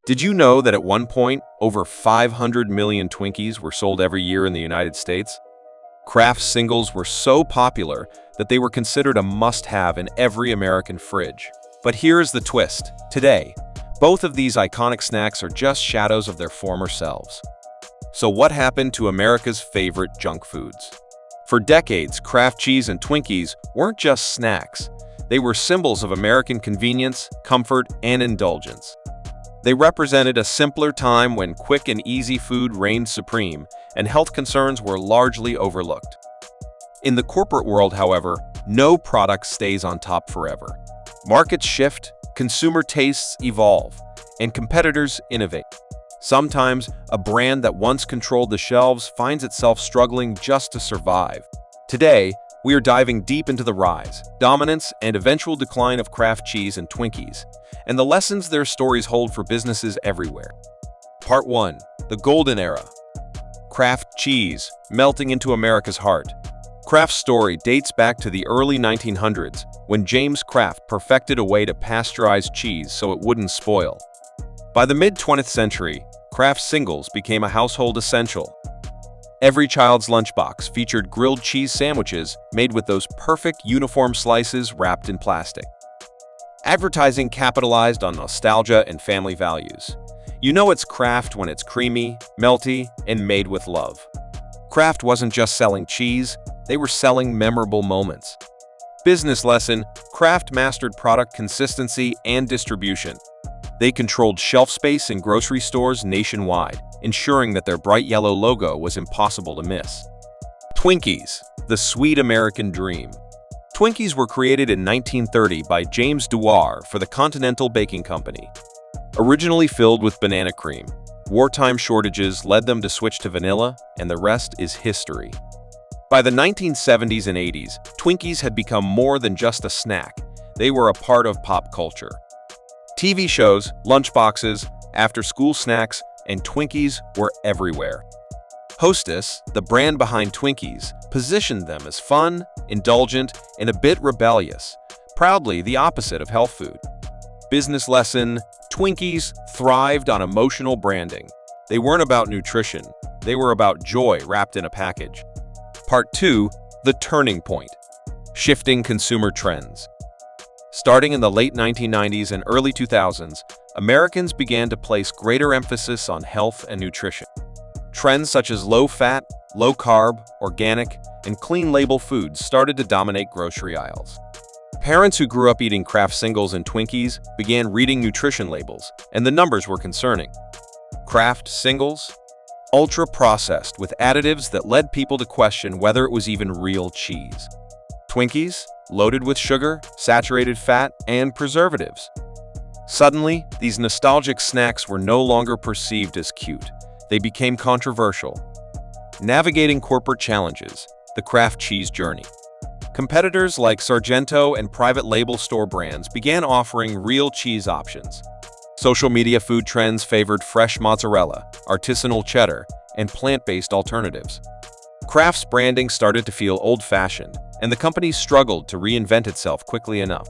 Did you know that at one point, over 500 million Twinkies were sold every year in the United States? Kraft Singles were so popular that they were considered a must-have in every American fridge. But here's the twist. Today, both of these iconic snacks are just shadows of their former selves. So what happened to America's favorite junk foods? For decades, Kraft cheese and Twinkies weren't just snacks. They were symbols of American convenience, comfort, and indulgence. They represented a simpler time when quick and easy food reigned supreme and health concerns were largely overlooked. In the corporate world, however, no product stays on top forever. Markets shift, consumer tastes evolve, and competitors innovate. Sometimes, a brand that once controlled the shelves finds itself struggling just to survive. Today, we are diving deep into the rise, dominance, and eventual decline of Kraft cheese and Twinkies, and the lessons their stories hold for businesses everywhere. Part 1. The Golden Era. Kraft cheese, melting into America's heart. Kraft's story dates back to the early 1900s, when James Kraft perfected a way to pasteurize cheese so it wouldn't spoil. By the mid-20th century, Kraft Singles became a household essential. Every child's lunchbox featured grilled cheese sandwiches made with those perfect uniform slices wrapped in plastic. Advertising capitalized on nostalgia and family values. You know it's Kraft when it's creamy, melty, and made with love. Kraft wasn't just selling cheese, they were selling memorable moments. Business lesson: Kraft mastered product consistency and distribution. They controlled shelf space in grocery stores nationwide, ensuring that their bright yellow logo was impossible to miss. Twinkies, the sweet American dream. Twinkies were created in 1930 by James Dewar for the Continental Baking Company. Originally filled with banana cream, wartime shortages led them to switch to vanilla, and the rest is history. By the 1970s and 80s, Twinkies had become more than just a snack. They were a part of pop culture. TV shows, lunchboxes, after-school snacks, and Twinkies were everywhere. Hostess, the brand behind Twinkies, positioned them as fun, indulgent, and a bit rebellious, proudly the opposite of health food. Business lesson: Twinkies thrived on emotional branding. They weren't about nutrition, they were about joy wrapped in a package. Part 2. The Turning Point. Shifting consumer trends. Starting in the late 1990s and early 2000s, Americans began to place greater emphasis on health and nutrition. Trends such as low-fat, low-carb, organic, and clean-label foods started to dominate grocery aisles. Parents who grew up eating Kraft Singles and Twinkies began reading nutrition labels, and the numbers were concerning. Kraft Singles? Ultra-processed with additives that led people to question whether it was even real cheese. Twinkies? Loaded with sugar, saturated fat, and preservatives. Suddenly, these nostalgic snacks were no longer perceived as cute. They became controversial. Navigating corporate challenges, the Kraft cheese journey. Competitors like Sargento and private label store brands began offering real cheese options. Social media food trends favored fresh mozzarella, artisanal cheddar, and plant-based alternatives. Kraft's branding started to feel old-fashioned, and the company struggled to reinvent itself quickly enough.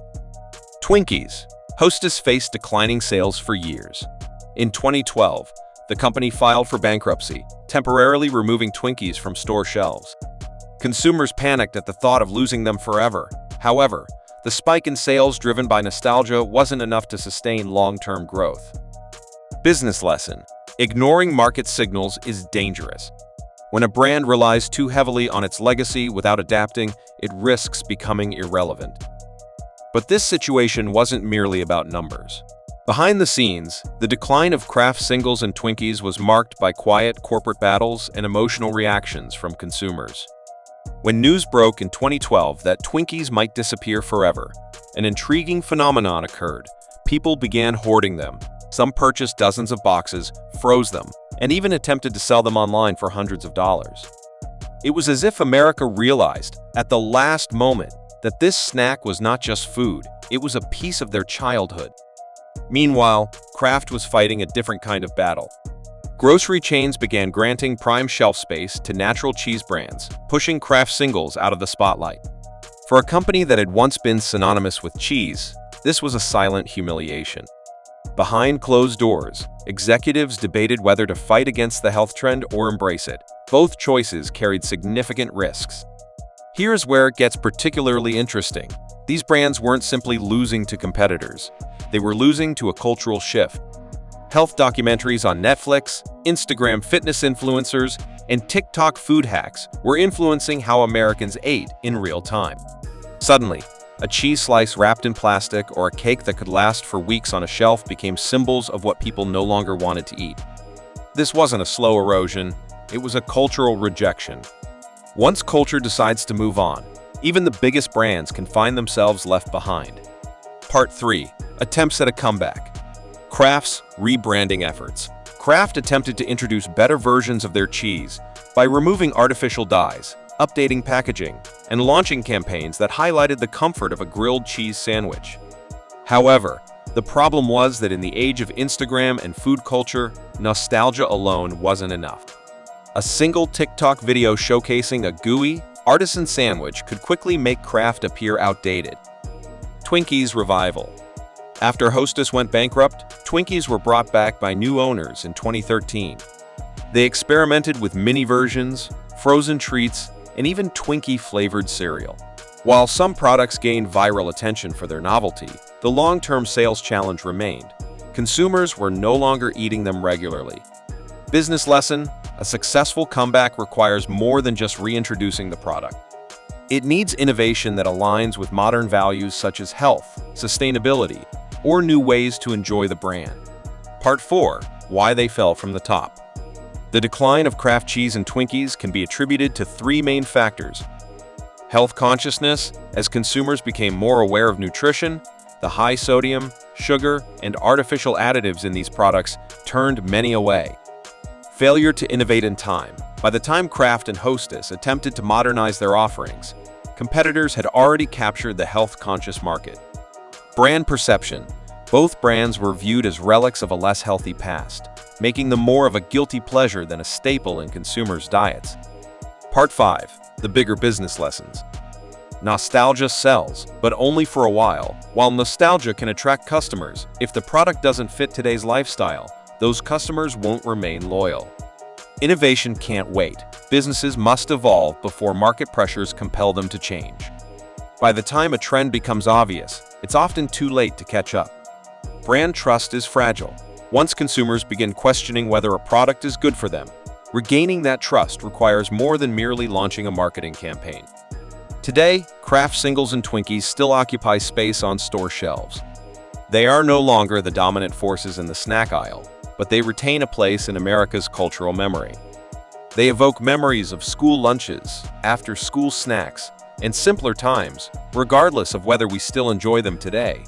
Twinkies. Hostess faced declining sales for years. In 2012, the company filed for bankruptcy, temporarily removing Twinkies from store shelves. Consumers panicked at the thought of losing them forever. However, the spike in sales driven by nostalgia wasn't enough to sustain long-term growth. Business lesson: ignoring market signals is dangerous. When a brand relies too heavily on its legacy without adapting, it risks becoming irrelevant. But this situation wasn't merely about numbers. Behind the scenes, the decline of Kraft Singles and Twinkies was marked by quiet corporate battles and emotional reactions from consumers. When news broke in 2012 that Twinkies might disappear forever, an intriguing phenomenon occurred. People began hoarding them. Some purchased dozens of boxes, froze them, and even attempted to sell them online for hundreds of dollars. It was as if America realized, at the last moment, that this snack was not just food, it was a piece of their childhood. Meanwhile, Kraft was fighting a different kind of battle. Grocery chains began granting prime shelf space to natural cheese brands, pushing Kraft Singles out of the spotlight. For a company that had once been synonymous with cheese, this was a silent humiliation. Behind closed doors, executives debated whether to fight against the health trend or embrace it. Both choices carried significant risks. Here's where it gets particularly interesting. These brands weren't simply losing to competitors. They were losing to a cultural shift. Health documentaries on Netflix, Instagram fitness influencers, and TikTok food hacks were influencing how Americans ate in real time. Suddenly, a cheese slice wrapped in plastic or a cake that could last for weeks on a shelf became symbols of what people no longer wanted to eat. This wasn't a slow erosion, it was a cultural rejection. Once culture decides to move on, even the biggest brands can find themselves left behind. Part 3. Attempts at a comeback. Kraft's rebranding efforts. Kraft attempted to introduce better versions of their cheese by removing artificial dyes, updating packaging, and launching campaigns that highlighted the comfort of a grilled cheese sandwich. However, the problem was that in the age of Instagram and food culture, nostalgia alone wasn't enough. A single TikTok video showcasing a gooey, artisan sandwich could quickly make Kraft appear outdated. Twinkies revival. After Hostess went bankrupt, Twinkies were brought back by new owners in 2013. They experimented with mini versions, frozen treats, and even Twinkie-flavored cereal. While some products gained viral attention for their novelty, the long-term sales challenge remained. Consumers were no longer eating them regularly. Business lesson: a successful comeback requires more than just reintroducing the product. It needs innovation that aligns with modern values such as health, sustainability, or new ways to enjoy the brand. Part 4. Why they fell from the top. The decline of Kraft cheese and Twinkies can be attributed to 3 main factors. Health consciousness, as consumers became more aware of nutrition, the high sodium, sugar, and artificial additives in these products turned many away. Failure to innovate in time. By the time Kraft and Hostess attempted to modernize their offerings, competitors had already captured the health-conscious market. Brand perception. Both brands were viewed as relics of a less healthy past, making them more of a guilty pleasure than a staple in consumers' diets. Part 5. The bigger business lessons. Nostalgia sells, but only for a while. While nostalgia can attract customers, if the product doesn't fit today's lifestyle, those customers won't remain loyal. Innovation can't wait. Businesses must evolve before market pressures compel them to change. By the time a trend becomes obvious, it's often too late to catch up. Brand trust is fragile. Once consumers begin questioning whether a product is good for them, regaining that trust requires more than merely launching a marketing campaign. Today, Kraft Singles and Twinkies still occupy space on store shelves. They are no longer the dominant forces in the snack aisle, but they retain a place in America's cultural memory. They evoke memories of school lunches, after-school snacks, and simpler times, regardless of whether we still enjoy them today.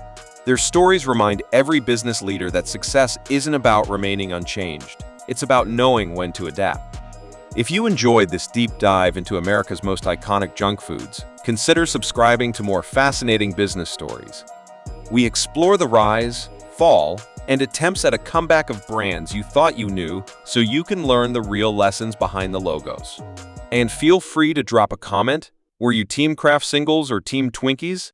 Their stories remind every business leader that success isn't about remaining unchanged. It's about knowing when to adapt. If you enjoyed this deep dive into America's most iconic junk foods, consider subscribing to more fascinating business stories. We explore the rise, fall, and attempts at a comeback of brands you thought you knew so you can learn the real lessons behind the logos. And feel free to drop a comment. Were you Team Kraft Singles or Team Twinkies?